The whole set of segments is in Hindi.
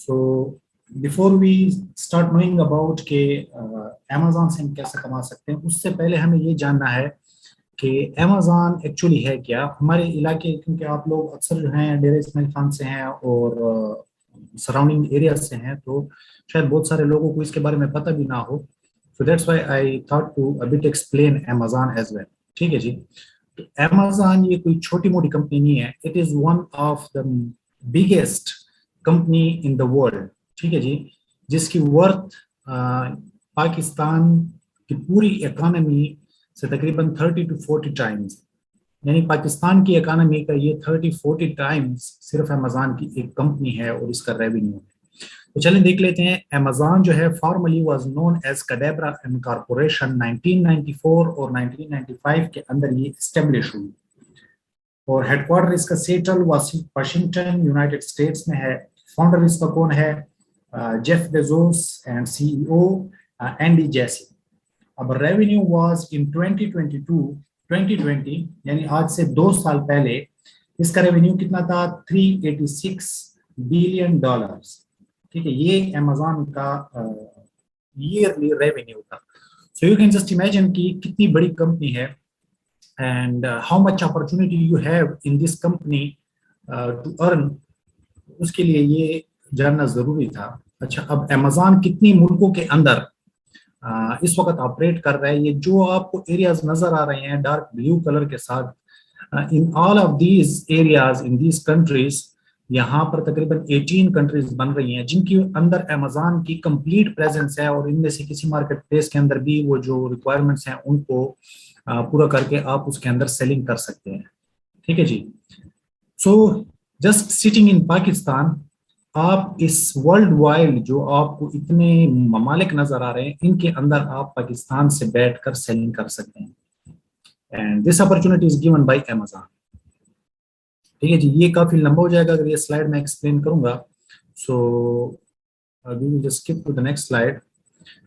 So before we start knowing about के अमेजोन से हम कैसे कमा सकते हैं, उससे पहले हमें ये जानना है कि अमेजोन एक्चुअली है क्या हमारे इलाके, क्योंकि आप लोग अक्सर जो हैं डेरा इस्माइल खान से हैं और सराउंडिंग एरिया से हैं, तो शायद बहुत सारे लोगों को इसके बारे में पता भी ना हो। So that's why I thought to a bit explain Amazon as well. ठीक है जी। तो अमेजोन ये कोई छोटी मोटी कंपनी नहीं है, it is one of the biggest company in the world. ठीक है जी। जिसकी वर्थ पाकिस्तान की पूरी इकोनॉमी से तकरीबन 30 to 40 टाइम्स, यानी पाकिस्तान की इकोनॉमी का ये 30-40 टाइम्स सिर्फ अमेजोन की एक कंपनी है और इसका रेवेन्यू है। तो चलिए देख लेते हैं। अमेजोन जो है formerly was known as Cadabra incorporation 1994 और 1995 के अंदर ये एस्टेब्लिश हुई और हेडक्वार्टर इसका सेटल वाशिंगटन यूनाइटेड स्टेट्स में है। फाउंडर इसका कौन है? Jeff Bezos and CEO Andy Jassy. अब रेवेन्यू वाज इन 2020 यानी आज से 2 साल पहले इसका रेवेन्यू कितना था? $386 बिलियन। ठीक है, ये अमेजोन का ईयरली रेवेन्यू था। So you can just imagine कि कितनी बड़ी कंपनी है and how much opportunity you have in this company to earn. उसके लिए ये जानना जरूरी था। अच्छा, अब अमेजोन कितनी मुल्कों के अंदर इस वक्त ऑपरेट कर रहा है? ये जो आपको एरियाज नजर आ रहे हैं डार्क ब्लू कलर के साथ, in all of these areas in these countries, यहाँ पर तकरीबन 18 कंट्रीज बन रही हैं जिनके अंदर अमेजोन की कंप्लीट प्रेजेंस है और इनमें से किसी मार्केट प्लेस के अंदर भी वो जो रिक्वायरमेंट्स हैं उनको पूरा करके आप उसके अंदर सेलिंग कर सकते हैं। ठीक है जी। So just sitting in Pakistan, आप इस वर्ल्ड वाइड जो आपको इतने ममालिक नजर आ रहे हैं इनके अंदर आप पाकिस्तान से बैठकर सेलिंग कर सकते हैं and this opportunity is given by Amazon. ठीक है जी। ये काफी लंबा हो जाएगा अगर ये स्लाइड मैं एक्सप्लेन करूंगा, so we will just skip to the next slide.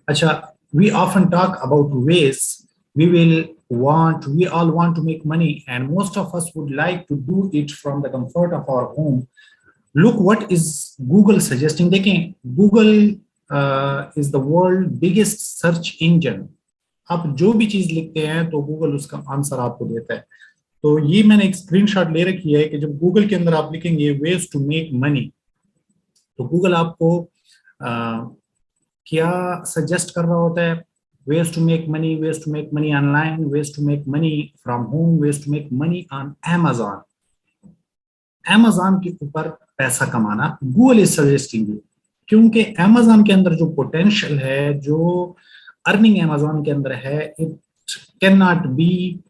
अच्छा, we often talk about ways we all want to make money and most of us would like to do it from the comfort of our home. Look what is Google suggesting. देखें, Google is the world biggest search engine. आप जो भी चीज लिखते हैं तो गूगल उसका आंसर आपको देता है। तो ये मैंने एक स्क्रीनशॉट ले रखी है कि जब गूगल के अंदर आप लिखेंगे वेज टू मेक मनी, तो गूगल आपको क्या सजेस्ट कर रहा होता है? Ways to make money, ways to make money online, ways to make money from home, ways to make money on Amazon. Amazon के ऊपर पैसा कमाना गूगल इज सजेस्टिंग यू, क्योंकि अमेजोन के अंदर जो पोटेंशियल है, जो अर्निंग अमेजोन के अंदर है, it can not be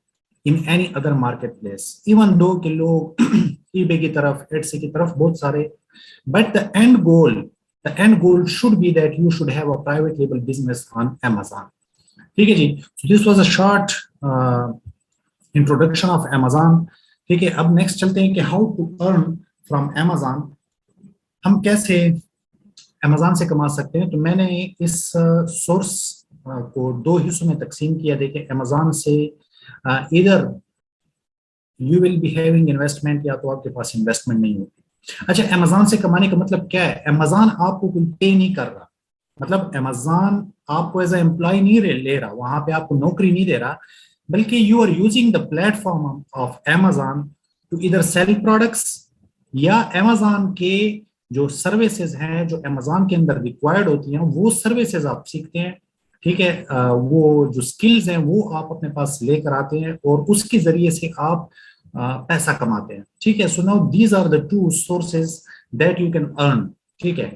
in any other market place. Even though के लोग ईबे की तरफ, एटसी की तरफ बहुत सारे, but the end goal should be that you should have a private label business on Amazon. ठीक है जी। So this was a short introduction of Amazon. ठीक है, अब नेक्स्ट चलते हैं कि how to earn from Amazon। हम कैसे Amazon से कमा सकते हैं? तो मैंने इस सोर्स को 2 हिस्सों में तकसीम किया। देखिए, Amazon से either you will be having investment या तो आपके पास इन्वेस्टमेंट नहीं होगी। अच्छा, अमेजोन से कमाने का मतलब क्या है? अमेजोन आपको कोई पे नहीं कर रहा, मतलब अमेजोन आपको एज ए एम्प्लॉय नहीं ले रहा, वहां पे आपको नौकरी नहीं दे रहा, बल्कि you are using the platform of Amazon to इधर सेल प्रोडक्ट्स या अमेजोन के जो सर्विसेज हैं जो अमेजोन के अंदर रिक्वायर्ड होती हैं वो सर्विसेज आप सीखते हैं। ठीक है, वो जो स्किल्स हैं वो आप अपने पास लेकर आते हैं और उसके जरिए से आप पैसा कमाते हैं। ठीक है, so now these are the 2 sources that you can earn. ठीक है,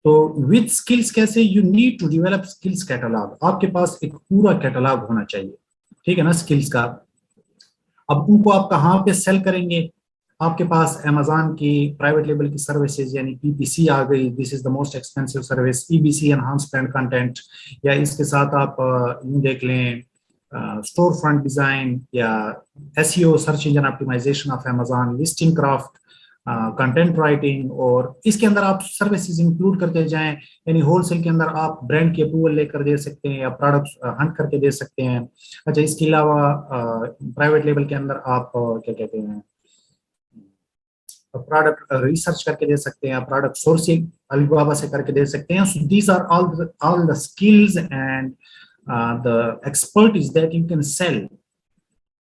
तो विद स्किल्स कैसे? You need to develop skills catalogue. आपके पास एक पूरा कैटलॉग होना चाहिए, ठीक है ना, स्किल्स का। अब उनको आप कहाँ पे सेल करेंगे? आपके पास अमेजोन की प्राइवेट लेबल की सर्विसेज यानी पीपीसी आ गई, this is the most expensive service, EBC enhance brand content, या इसके साथ आप यूं देख लें स्टोर फ्रंट डिजाइन या SEO search engine optimization of Amazon, listing craft, content writing, और इसके अंदर आप सर्विसेज इंक्लूड करते जाएं। यानी होलसेल के अंदर आप ब्रांड की अप्रूवल लेकर दे सकते हैं या प्रोडक्ट्स हंट करके दे सकते हैं। अच्छा, इसके अलावा प्राइवेट लेबल के अंदर आप क्या कहते हैं, प्रोडक्ट रिसर्च करके दे सकते हैं, प्रोडक्ट सोर्सिंग अलीबाबा से करके दे सकते हैं. So these are all the skills and the expertise that you can sell.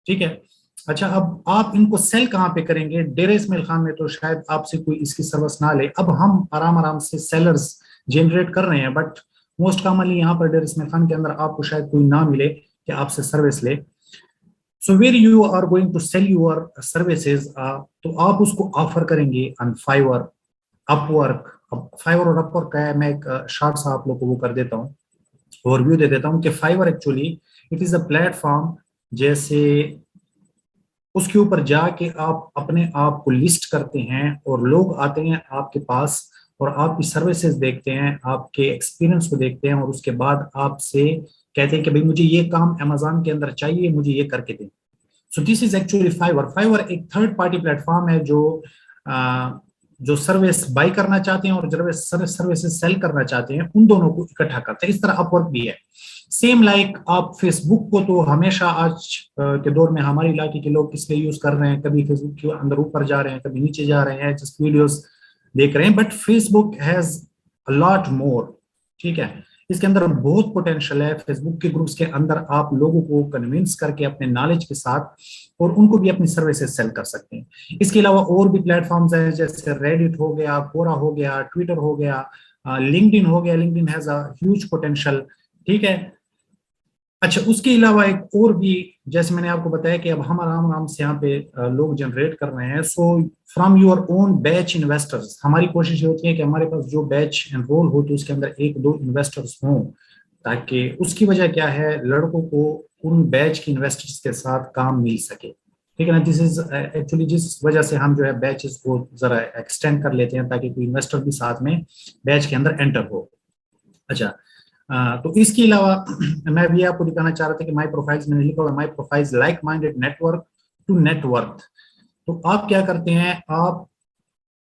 ठीक है. अच्छा, अब आप इनको सेल कहाँ पे करेंगे? डेरा इस्माइल खान में तो शायद आपसे कोई इसकी सर्विस ना ले. अब हम आराम आराम से सेलर्स जनरेट कर रहे हैं, बट मोस्ट कॉमनली यहाँ पर डेरा इस्माइल खान के अंदर आपको शायद कोई ना मिले कि आपसे सर्विस ले. So where you are going to sell your services, तो आप उसको ऑफर करेंगे ऑन फाइवर, अपवर्क. अब फाइवर और अपवर्क का है, मैं एक शॉर्ट सा आप लोग को वो कर देता हूँ, ओवरव्यू दे देता हूँ कि Fiverr actually it is a platform. जैसे उसके ऊपर जाके आप अपने आप को लिस्ट करते हैं और लोग आते हैं आपके पास और आपकी सर्विसेज देखते हैं, आपके एक्सपीरियंस को देखते हैं और उसके बाद आपसे कहते हैं कि भाई मुझे ये काम अमेज़न के अंदर चाहिए, मुझे ये करके दें. So this is actually Fiverr. Fiverr एक थर्ड पार्टी प्लेटफॉर्म है जो सर्विस बाई करना चाहते हैं और सर्विसेज सेल करना चाहते हैं, उन दोनों को इकट्ठा करते हैं. इस तरह अपवर्क भी है. सेम लाइक आप फेसबुक को तो हमेशा आज के दौर में हमारे इलाके के लोग किस लिए यूज कर रहे हैं, कभी फेसबुक के अंदर ऊपर जा रहे हैं, कभी नीचे जा रहे हैं, जस्ट वीडियोस देख रहे हैं, but Facebook has a lot more. ठीक है, इसके अंदर बहुत पोटेंशियल है. फेसबुक के ग्रुप्स के अंदर आप लोगों को कन्विंस करके अपने नॉलेज के साथ और उनको भी अपनी सर्विसेज सेल कर सकते हैं. इसके अलावा और भी प्लेटफॉर्म्स हैं, जैसे रेडिट हो गया, कोरा हो गया, ट्विटर हो गया, लिंक्डइन हो गया. LinkedIn has a huge potential. ठीक है. अच्छा, उसके अलावा एक और भी, जैसे मैंने आपको बताया कि अब हम आराम आराम से यहाँ पे लोग जनरेट कर रहे हैं. So from your own batch investors, हमारी कोशिश होती है कि हमारे पास जो बैच एनरोल हो तो उसके अंदर एक दो इन्वेस्टर्स हों, ताकि उसकी वजह क्या है, लड़कों को उन बैच के इन्वेस्टर्स के साथ काम मिल सके. ठीक है ना. दिस इज एक्चुअली जिस वजह से हम जो है बैचेस को जरा एक्सटेंड कर लेते हैं ताकि कोई इन्वेस्टर भी साथ में बैच के अंदर एंटर हो. अच्छा, तो इसके अलावा मैं भी आपको दिखाना चाह रहा था कि माई प्रोफाइल्स मैंने लिखा हुआ, my profiles like minded network to network. तो आप क्या करते हैं, आप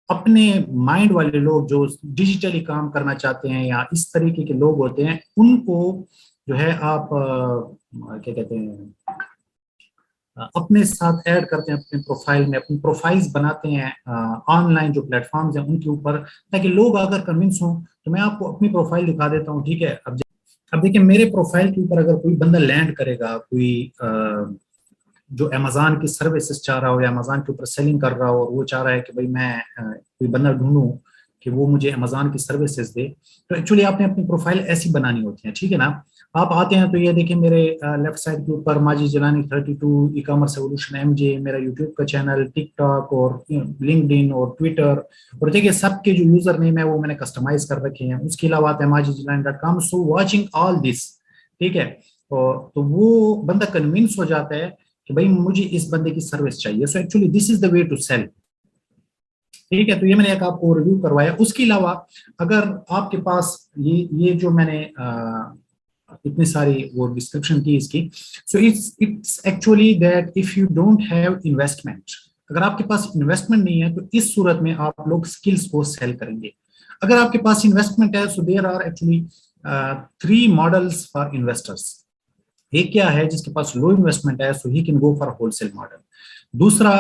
अपने माइंड वाले लोग जो डिजिटली काम करना चाहते हैं या इस तरीके के लोग होते हैं, उनको जो है आप क्या कहते हैं, अपने साथ ऐड करते हैं अपने प्रोफाइल में, अपनी प्रोफाइल्स बनाते हैं ऑनलाइन जो प्लेटफॉर्म्स हैं उनके ऊपर, ताकि लोग अगर कन्विंस हों. तो मैं आपको अपनी प्रोफाइल दिखा देता हूँ. ठीक है. अब देखिए, मेरे प्रोफाइल के ऊपर अगर कोई बंदा लैंड करेगा, कोई जो अमेज़न की सर्विसेज चाह रहा हो या अमेज़न के ऊपर सेलिंग कर रहा हो और वो चाह रहा है कि भाई मैं कोई बंदा ढूंढूं कि वो मुझे अमेज़न की सर्विसेज दे, तो एक्चुअली आपने अपनी प्रोफाइल ऐसी बनानी होती है. ठीक है ना. आप आते हैं तो ये देखिए मेरे लेफ्ट साइड के ऊपर Majid Jilani 32 e commerce evolution MJ, मेरा यूट्यूब का चैनल, टिकटॉक और लिंक्डइन और ट्विटर, और देखिए सबके जो यूजर नेम है वो मैंने कस्टमाइज कर रखे हैं. उसके अलावा आते हैं majidjilani.com. So watching all this. ठीक है. तो वो बंदा कन्विंस हो जाता है कि भाई मुझे इस बंदे की सर्विस चाहिए. So actually this is the way to sell. ठीक है. तो ये मैंने एक आपको रिव्यू करवाया. उसके अलावा अगर आपके पास ये जो मैंने इतनी सारी वो डिस्क्रिप्शन की इसकी, so it's actually that if you don't have investment, अगर आपके पास इन्वेस्टमेंट नहीं है तो इस सूरत में आप लोग स्किल्स को सेल करेंगे. अगर आपके पास इन्वेस्टमेंट है, so there are actually 3 models for investors. एक क्या है, जिसके पास लो इन्वेस्टमेंट है, so he can go for wholesale model. दूसरा,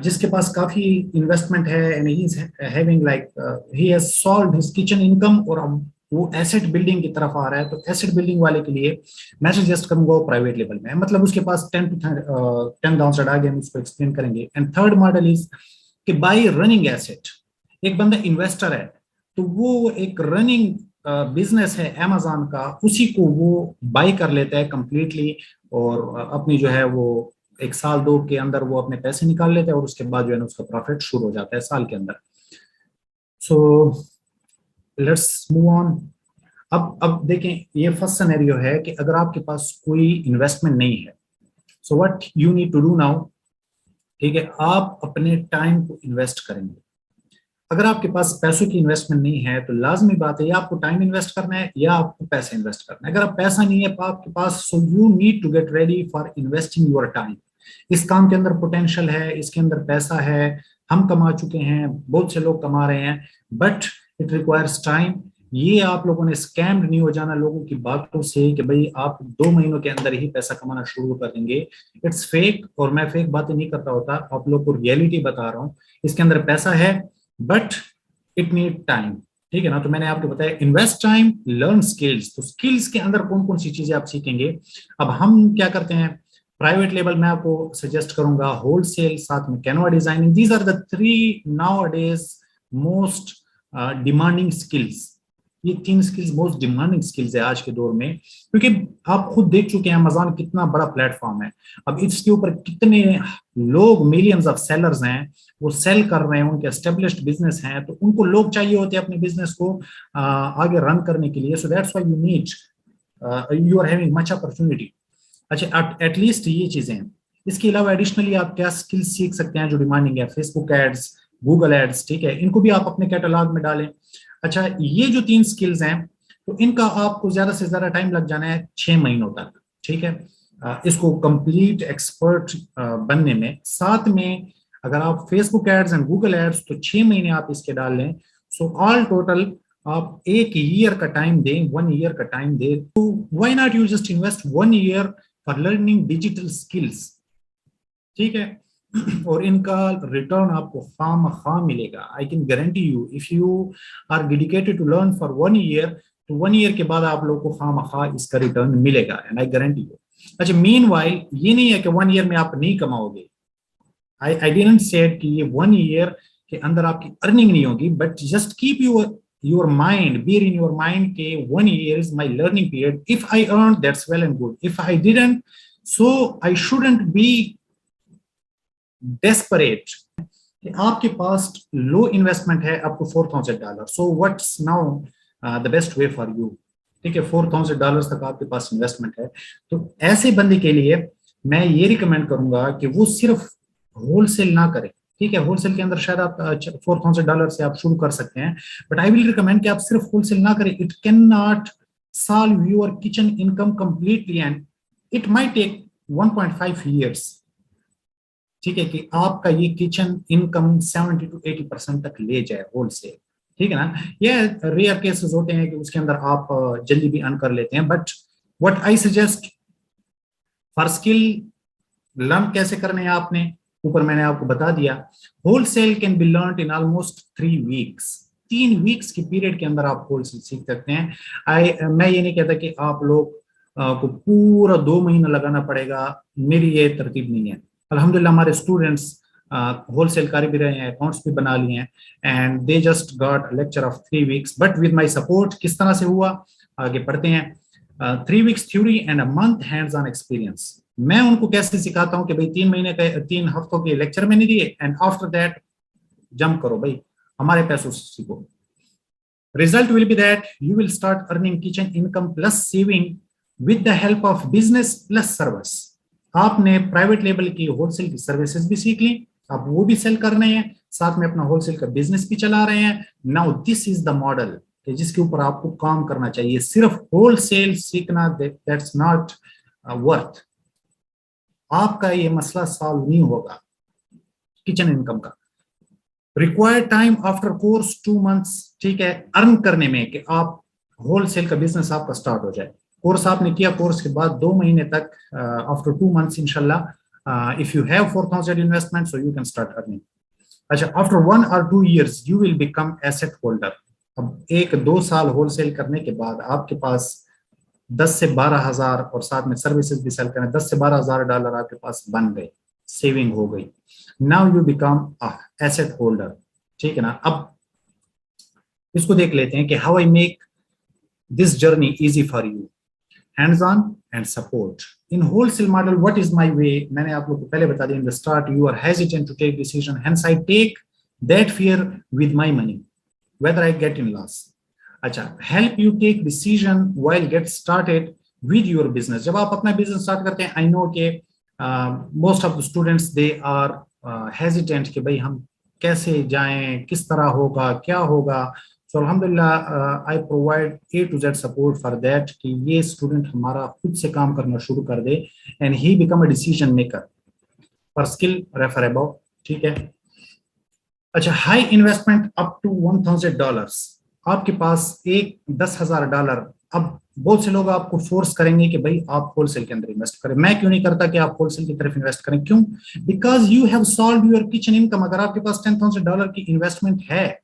जिसके पास काफी इन्वेस्टमेंट है and he is having like he has solved his kitchen income और अब वो एसेट बिल्डिंग की तरफ आ रहा है, तो एसेट बिल्डिंग वाले के लिए मैं सजेस्ट करूंगा वो प्राइवेट लेवल में, मतलब उसके पास 10,000 आ गए, हम उसको एक्सप्लेन करेंगे. एंड थर्ड मॉडल इज कि बाय रनिंग एसेट. एक बंदा इन्वेस्टर है तो वो एक रनिंग बिजनेस है अमेज़न का, उसी को वो बाय कर लेता है कंप्लीटली और अपनी जो है वो 1 साल 2 के अंदर वो अपने पैसे निकाल लेता है और उसके बाद जो है ना उसका प्रॉफिट शुरू हो जाता है साल के अंदर. So let's move on. अब देखें, ये फर्स्ट सिनेरियो है कि अगर आपके पास कोई इन्वेस्टमेंट नहीं है, so what you need to do now. ठीक है. आप अपने टाइम को इन्वेस्ट करेंगे. अगर आपके पास पैसों की इन्वेस्टमेंट नहीं है तो लाजमी बात है या आपको टाइम इन्वेस्ट करना है या आपको पैसा इन्वेस्ट करना है. अगर आप पैसा नहीं है आपके पास, so you need to get ready for investing your time. इस काम के अंदर पोटेंशियल है, इसके अंदर पैसा है, हम कमा चुके हैं, बहुत से लोग कमा रहे हैं, बट इट रिक्वायर्स टाइम. ये आप लोगों ने स्कैम्ड नहीं हो जाना लोगों की बातों से कि भाई आप 2 महीनों के अंदर ही पैसा कमाना शुरू कर देंगे। इट्स फेक, और मैं फेक बातें नहीं करता होता, आप लोग को रियलिटी बता रहा हूँ। इसके अंदर पैसा है, बट इट नीड टाइम। ठीक है ना? तो मैंने आपको बताया इन्वेस्ट टाइम, लर्न स्किल्स। तो स्किल्स के अंदर कौन कौन सी चीजें आप सीखेंगे? अब हम क्या करते हैं, प्राइवेट लेवल मैं आपको सजेस्ट करूंगा, होलसेल, साथ में Canva designing. These are the three nowadays most demanding skills. ये 3 स्किल्स मोस्ट डिमांडिंग स्किल्स है आज के दौर में, क्योंकि आप खुद देख चुके हैं अमेजोन कितना बड़ा प्लेटफॉर्म है। अब इसके ऊपर कितने लोग, मिलियंस ऑफ सेलर्स हैं, वो सेल कर रहे हैं, उनके एस्टेब्लिश्ड बिजनेस हैं, तो उनको लोग चाहिए होते हैं अपने बिजनेस को आगे रन करने के लिए। So that's why you need, you are having much opportunity. अच्छा, एटलीस्ट ये चीजें हैं। इसके अलावा एडिशनली आप क्या स्किल्स सीख सकते हैं जो डिमांडिंग है? फेसबुक एड्स, गूगल एड्स, ठीक है, इनको भी आप अपने कैटलॉग में डालें। अच्छा, ये जो 3 स्किल्स हैं, तो इनका आपको ज्यादा से ज्यादा टाइम लग जाना है 6 महीनों तक। ठीक है, इसको कंप्लीट एक्सपर्ट बनने में। साथ में अगर आप Facebook ads and Google ads, तो 6 महीने आप इसके डाल लें। सो ऑल टोटल आप 1 ईयर का टाइम दें, 1 ईयर का टाइम दें। तो why not you just invest 1 year for learning digital skills. ठीक है, और इनका रिटर्न आपको खामखा मिलेगा। I can guarantee you, if you are dedicated to learn for 1 year, तो 1 ईयर के बाद आप लोग को खामखा इसका रिटर्न मिलेगा, एंड आई गारंटी यू। अच्छा, मीन वाइल ये नहीं है कि 1 ईयर में आप नहीं कमाओगे। आई डिडंट सेड कि ये 1 ईयर के अंदर आपकी अर्निंग नहीं होगी, but just keep your mind, bear in your mind के 1 year is my learning period. If I earned, that's well and good. If I didn't, so I shouldn't be desperate कि आपके पास लो इन्वेस्टमेंट है up to $4,000। So what's now the best way for you? ठीक है, $4,000 तक आपके पास इन्वेस्टमेंट है, तो ऐसे बंदे के लिए मैं ये रिकमेंड करूंगा कि वो सिर्फ होलसेल ना करे। ठीक है, होलसेल के अंदर शायद आप $4,000 से आप शुरू कर सकते हैं, बट आई विल रिकमेंड कि आप सिर्फ होलसेल ना करें। It can not solve your kitchen income completely, and it might take 1.5 years। ठीक है, कि आपका ये किचन इनकम 70 to 80% तक ले जाए होलसेल। ठीक है ना? ये रेयर केसेस होते हैं कि उसके अंदर आप जल्दी भी अर्न कर लेते हैं, but what I suggest for skill learn कैसे करने हैं आपने, ऊपर मैंने आपको बता दिया। Wholesale can be learn in almost 3 weeks। 3 weeks की पीरियड के अंदर आप होलसेल सीख सकते हैं। मैं ये नहीं कहता कि आप लोग को पूरा 2 महीना लगाना पड़ेगा, मेरी ये तरतीब नहीं है। अल्हम्दुलिल्लाह हमारे स्टूडेंट्स होलसेल कर भी रहे हैं, अकाउंट्स भी बना लिए हैं, and they just got lecture of 3 weeks, but with my support. किस तरह से हुआ, आगे पढ़ते हैं। 3 weeks theory and a month hands on experience. मैं उनको कैसे सिखाता हूँ कि भाई 3 महीने का 3 हफ्तों के लेक्चर मैंने दिए, एंड आफ्टर दैट जंप करो भाई, हमारे पैसों से सीखो। Result will be that you will start earning kitchen income plus saving with the help of business plus service। आपने प्राइवेट लेवल की होलसेल की सर्विसेज भी सीख ली, आप वो भी सेल कर रहे हैं, साथ में अपना होलसेल का बिजनेस भी चला रहे हैं। Now this is the model जिसके ऊपर आपको काम करना चाहिए। सिर्फ होलसेल सीखना दैट्स नॉट वर्थ। आपका ये मसला सॉल्व नहीं होगा किचन इनकम का। Required time after course 2 months, ठीक है, अर्न करने में, कि आप होलसेल का बिजनेस आपका स्टार्ट हो जाए। कोर्स आपने किया, कोर्स के बाद 2 महीने तक, आफ्टर 2 months इंशाल्लाह, if you have 4,000 investment, so you can start earning. अच्छा, after 1 or 2 years you will become asset holder. अब 1-2 साल होलसेल करने के बाद आपके पास 10 से 12 हजार, और साथ में सर्विसेज भी सेल करें, 10 से 12 हजार डॉलर आपके पास बन गए, सेविंग हो गई। Now you become asset holder. ठीक है ना? अब इसको देख लेते हैं कि how I make this journey easy for you. Hands on and support in wholesale model. What is my way? मैंने आप लोग को पहले बता दिया, in the start you are hesitant to take decision, hence I take that fear with my money whether I get in loss. अच्छा, help you take decision while get started with your business. जब आप अपना बिजनेस स्टार्ट करते हैं, आई नो के most of the students they are hesitant कि भाई हम कैसे जाएं, किस तरह होगा, क्या होगा। सो अल्हम्दुलिल्लाह I provide A to Z support for that कि ये स्टूडेंट हमारा खुद से काम करना शुरू कर दे, and he become a decision maker for skill refer about. ठीक है। अच्छा, हाई इन्वेस्टमेंट अप टू $1,000। आपके पास एक $10,000, अब बहुत से लोग आपको फोर्स करेंगे कि भाई आप होलसेल के अंदर इन्वेस्ट करें। मैं क्यों नहीं करता कि आप होलसेल की तरफ इन्वेस्ट करें? क्यों? Because you have solve your kitchen income. अगर आपके पास $10,000 की इन्वेस्टमेंट है,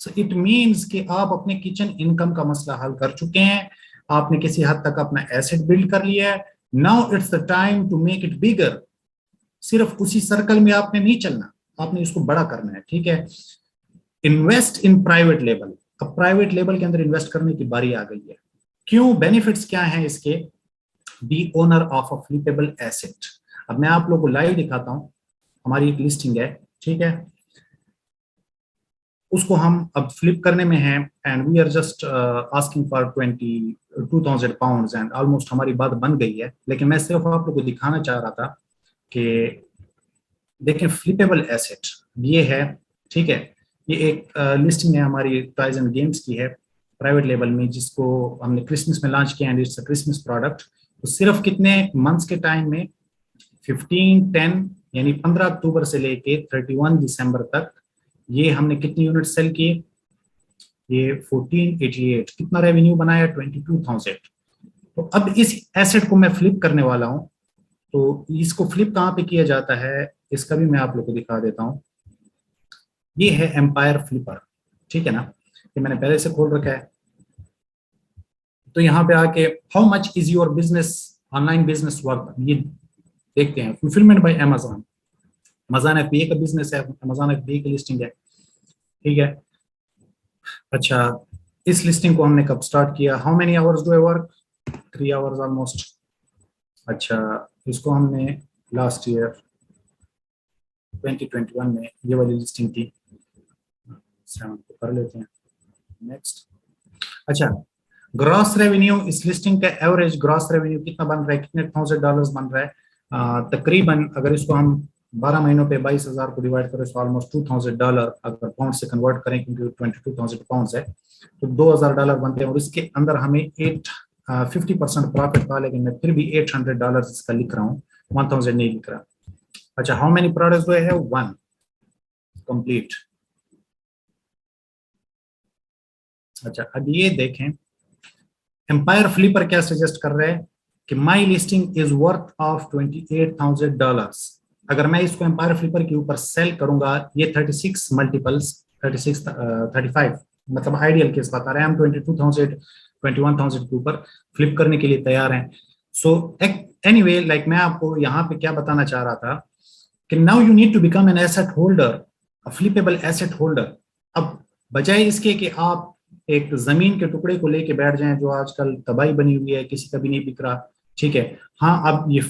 सो इट मीन्स कि आप अपने किचन इनकम का मसला हल कर चुके हैं, आपने किसी हद तक अपना एसेट बिल्ड कर लिया है। Now it's the time to make it bigger. सिर्फ उसी सर्कल में आपने नहीं चलना, आपने इसको बड़ा करना है, ठीक है। Invest in private label. अब प्राइवेट लेबल के अंदर इन्वेस्ट करने की बारी आ गई है। क्यों? बेनिफिट्स क्या हैं इसके? Be owner of a flippable asset. अब मैं आप लोगों को लाइव दिखाता हूं। हमारी एक लिस्टिंग है, ठीक है, उसको हम अब फ्लिप करने में हैं and we are just asking for 22,000 pounds and almost हमारी बात बन गई है। लेकिन मैं सिर्फ आप लोगों को दिखाना चाह रहा था कि देखें फ्लिपेबल एसेट ये है, ठीक है। ये एक लिस्टिंग है हमारी टॉयज एंड गेम्स की है, प्राइवेट लेवल में, जिसको हमने क्रिसमस में लॉन्च किया and it's a Christmas product. तो सिर्फ कितने मंथ्स के टाइम में, 15-10 यानी 15 अक्टूबर से लेके 31 दिसंबर तक ये हमने कितने यूनिट सेल किए? ये 1488। कितना रेवेन्यू बनाया? 22,000। तो अब इस एसेट को मैं फ्लिप करने वाला हूं। तो इसको फ्लिप कहाँ पे किया जाता है इसका भी मैं आप लोग को दिखा देता हूं। ये है एम्पायर फ्लिपर, ठीक है ना, ये मैंने पहले से खोल रखा है। तो यहाँ पे आके how much is your business online business worth, ये देखते हैं। Fulfilment bye Amazon. Amazon FBA का बिजनेस है, अमेजॉन एफबीए की लिस्टिंग है, ठीक है। अच्छा, इस लिस्टिंग को हमने कब स्टार्ट किया? How many hours do I work? 3 hours almost. अच्छा, इसको हमने लास्ट ईयर 2021 में ये वाली लिस्टिंग थी। 7 को कर लेते हैं, नेक्स्ट। अच्छा, ग्रॉस रेवेन्यू, इस लिस्टिंग का एवरेज ग्रॉस रेवेन्यू कितना बन रहा है? कितने $1,000 बन रहा है? तकरीबन अगर इसको हम 12 महीनों पे 22,000 को डिवाइड करें तो ऑलमोस्ट $2,000 अगर पाउंड से कन्वर्ट करें, क्योंकि 22,000 पाउंड है तो $2,000 बनते हैं। और इसके अंदर हमें 50% प्रॉफिट था, लेकिन मैं फिर भी $800 इसका लिख रहा हूँ, 1,000 नहीं लिख रहा। अच्छा, how many products do I have? 1 complete. अच्छा, अब ये देखें, एम्पायर फ्लिपर क्या सजेस्ट कर रहे हैं कि माई लिस्टिंग इज वर्थ ऑफ $28,000। अगर मैं इसको एम्पायर फ्लिपर के ऊपर सेल करूंगा, ये 36 मल्टीपल्स, 35 मतलब आइडियल केस बता रहे हैं हम, 22,000 21,000 के ऊपर फ्लिप करने के लिए तैयार हैं। सो एनीवे, लाइक मैं आपको यहाँ पे क्या बताना चाह रहा था कि now you need to become an asset holder, a flippable asset holder. अब बजाय इसके कि आप एक जमीन के टुकड़े को लेके बैठ जाएं, जो आजकल तबाही बनी हुई है, किसी का भी नहीं बिक रहा, ठीक है। हाँ, अब ये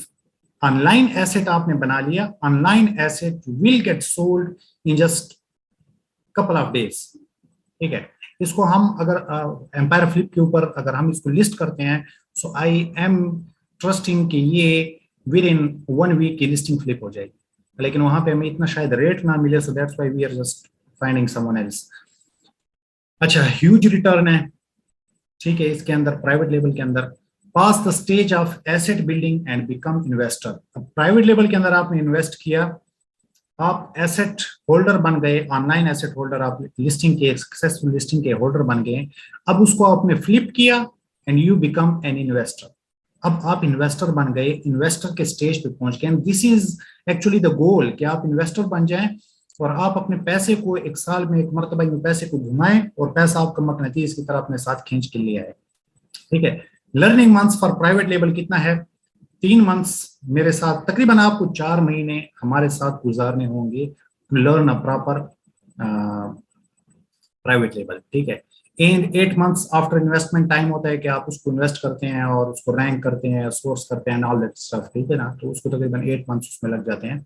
ऑनलाइन एसेट आपने बना लिया, online asset will get sold in just couple of days, ठीक है। इसको हम अगर एम्पायर फ्लिप के ऊपर अगर हम इसको लिस्ट करते हैं, सो आई एम ट्रस्टिंग कि ये विद इन 1 वीक की लिस्टिंग फ्लिप हो जाएगी। लेकिन वहां पे हमें इतना शायद रेट ना मिले, so that's why we are just finding someone else. अच्छा, ह्यूज रिटर्न है, ठीक है। इसके अंदर प्राइवेट लेवल के अंदर pass the stage of asset building and become investor. अब प्राइवेट लेवल के अंदर आपने इन्वेस्ट किया, आप एसेट होल्डर बन गए, ऑनलाइन एसेट होल्डर, आप लिस्टिंग के सक्सेसफुल लिस्टिंग के होल्डर बन गए। अब उसको आपने फ्लिप किया and you become an investor. अब आप इन्वेस्टर बन गए, इन्वेस्टर के स्टेज पे पहुंच गए। This is actually the goal कि आप इन्वेस्टर बन जाएं और आप अपने पैसे को एक साल में एक मरतबा में पैसे को घुमाएं और पैसा आपका मकनतीस की तरह अपने साथ खींच के लिए आए, ठीक है। Learning months for private level कितना है? 3 मंथ्स मेरे साथ, तकरीबन आपको 4 महीने हमारे साथ गुजारने होंगे to learn a proper private level, ठीक है। And 8 months after investment time होता है कि आप उसको इन्वेस्ट करते हैं और उसको रैंक करते हैं, सोर्स करते हैं, ऑल दैट स्टफ, ठीक है ना। तो उसको तकरीबन 8 मंथ्स उसमें लग जाते हैं।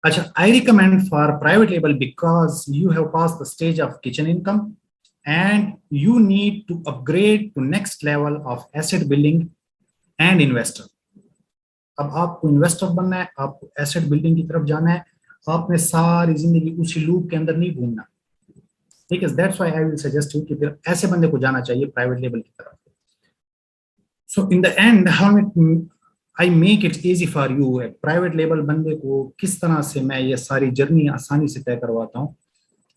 अच्छा, I recommend for private label because you have passed the stage of kitchen income and you need to upgrade to next level of asset building and investor. अब आपको इन्वेस्टर बनना है, आपको एसेट बिल्डिंग की तरफ जाना है, आपने सारी जिंदगी उसी लूप के अंदर नहीं घूमना, ठीक है। That's why I will suggest you कि फिर ऐसे बंदे को जाना चाहिए प्राइवेट लेवल की तरफ। So in the end how I make it easy for you, private level बंदे को किस तरह से मैं ये सारी जर्नी आसानी से तय करवाता हूँ।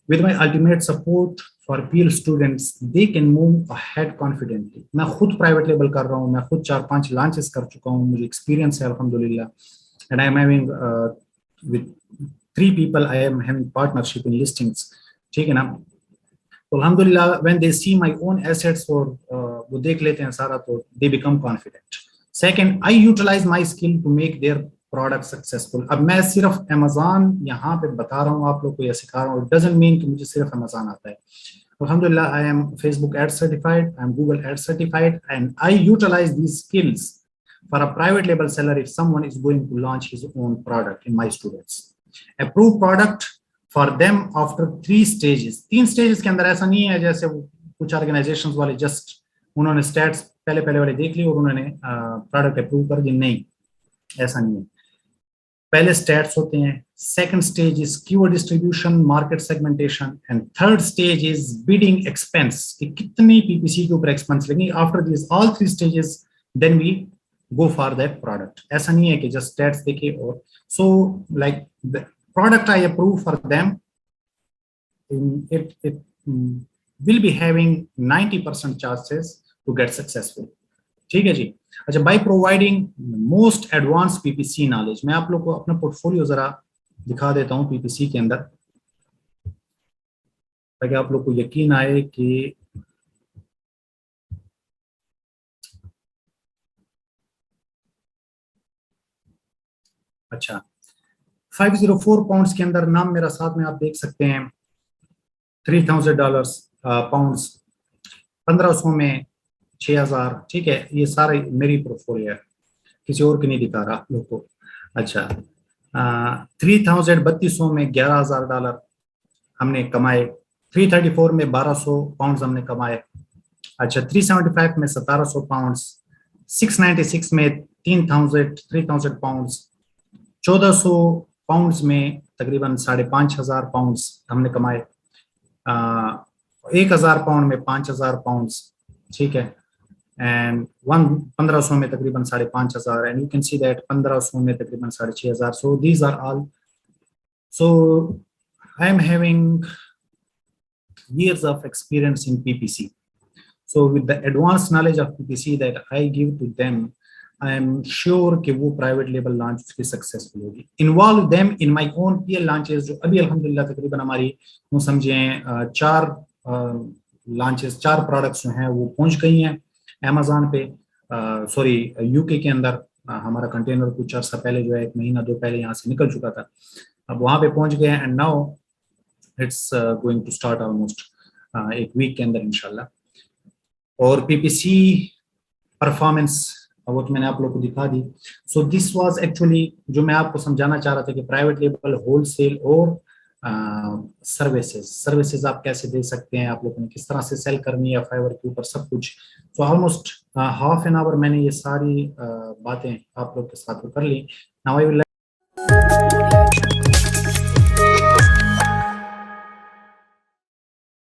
With my ultimate support for peer students, they can move ahead confidently. मैं खुद प्राइवेट लेबल कर रहा हूँ, मैं खुद 4-5 लॉन्चेस कर चुका हूँ, मुझे एक्सपीरियंस है अल्हम्दुलिल्लाह, and I am having with 3 people I am having partnership in listings, ठीक है ना। तो अल्हम्दुलिल्लाह when they see my own assets और वो देख लेते हैं सारा, तो they become confident. Second, I utilize my skill to make their product successful. अब मैं सिर्फ अमेज़न यहाँ पे बता रहा हूँ आप लोग को या सिखा रहा हूँ, इट डजंट मीन कि मुझे सिर्फ अमेज़न आता है। अल्हम्दुलिल्लाह I am Facebook ad certified, I am Google ad certified, and I utilize these skills for a private label seller if someone is going to launch his own product in my students. Approve product for them after 3 stages. 3 stages के अंदर ऐसा नहीं है जैसे कुछ ऑर्गेनाइजेशंस वाले जस्ट उन्होंने स्टैट्स पहले वाले देख ली और उन्होंने प्रोडक्ट अप्रूव कर दी, नहीं, ऐसा नहीं है। पहले स्टैट्स होते हैं, second stage is keyword distribution, market segmentation, and third stage is bidding expense, कि कितनी पीपीसी के ऊपर एक्सपेंस लगेंगे। After this all 3 stages then we go for that product. ऐसा नहीं है कि जस्ट स्टैट्स देखे और so like the product I approve for them, it will be having 90% chances to get successful, ठीक है जी। अच्छा, by providing most advance PPC knowledge, मैं आप लोग को अपना पोर्टफोलियो जरा दिखा देता हूं पीपीसी के अंदर, ताकि आप लोग को यकीन आए कि अच्छा 504 पाउंड्स के अंदर नाम मेरा साथ में आप देख सकते हैं, $3000 पाउंड्स, 1500 में 6000, ठीक है। ये सारे मेरी पोर्टफोलियो है, किसी और की नहीं दिखा रहा आप लोग को। अच्छा 3200 में $11000 हमने कमाए, 334 में 1200 पाउंड्स हमने कमाए। अच्छा 375 में 1700 पाउंड्स, 696 में 3000 पाउंड्स, 1400 पाउंड्स में तकरीबन 5500 पाउंड्स हमने कमाए, 1000 पाउंड में 5000 पाउंड्स, ठीक है। एंड 1500 में तकरीबन 5500, and you can see that 1500 में तकरीबन 6500। So these are all, so I am having years of experience in PPC. So with the advanced knowledge of PPC that I give to them, I am sure कि वो private label launch की successful होगी। Involve them in my own PL launches, जो अभी अल्हम्दुलिल्लाह तकरीबन हमारी वो समझें 4 launches, 4 products जो हैं वो पहुंच गई हैं Amazon पे, सॉरी UK के अंदर। हमारा कंटेनर कुछ अर्सा पहले जो है 1 महीना 2 पहले यहाँ से निकल चुका था, अब वहाँ पे पहुंच गए हैं, and now it's going to start almost 1 week के अंदर इंशाल्लाह। और पीपीसी परफॉर्मेंस वो तो मैंने आप लोग को दिखा दी। सो दिस वाज एक्चुअली जो मैं आपको समझाना चाह रहा था कि प्राइवेट लेबल, होलसेल और सर्विसेज आप कैसे दे सकते हैं, आप लोगों ने किस तरह से सेल करनी है फाइवर के ऊपर, सब कुछ। तो ऑलमोस्ट हाफ एन आवर मैंने ये सारी बातें आप लोग के साथ कर ली। Now I will